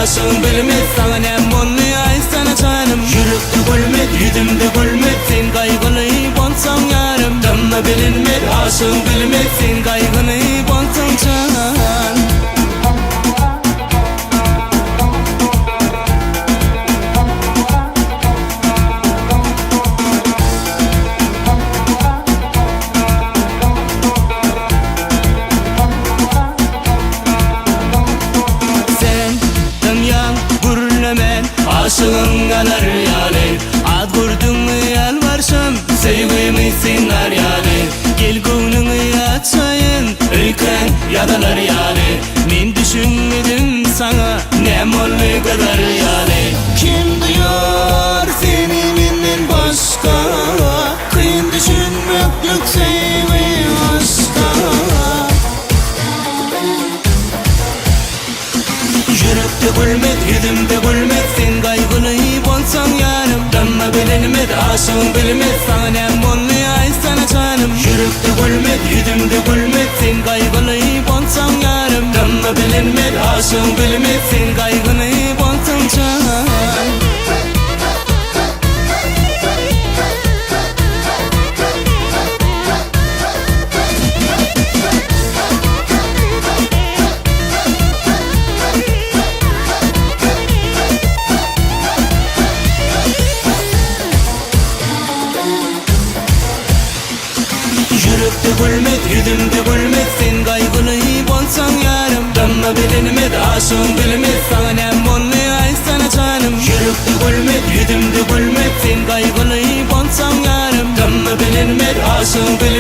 aşığın bilmez sana ne molli ay sana canım. Yürekte gülmet yüzümde gülmet sen kaygılı bolsan yarım. Damla bilinmez aşığın bilmez sen kaygılı bolsan can. Aşığın galar yâle ad gurdun yalvarşam sevgimi sinler yâle gel gönlünü açayın ülken yadalar yâle men düşünmedim sana ne molli kadar yâle kim diyor seni menden başka kıyın düşünmek yok sevgi aşka. Yürekte gülmet yüzümde gülmet sen kaygılı bolsan yarım. Damla bilinmez aşığın bilmez sana ne molli ay sana canım. Yürekte gülmet yüzümde gülmet sen kaygılı bolsan yarım. Damla bilinmez aşığın bilmez sen kaygılı bolsan can. Yürekte gülmet yüzümde gülmet sen kaygılı bolsan yarım. Damla bilinmez aşığın bilmez sana ne molli ay sana canım. Yürekte gülmet yüzümde gülmet sen kaygılı bolsan yarım. Damla bilinmez aşığın bilmez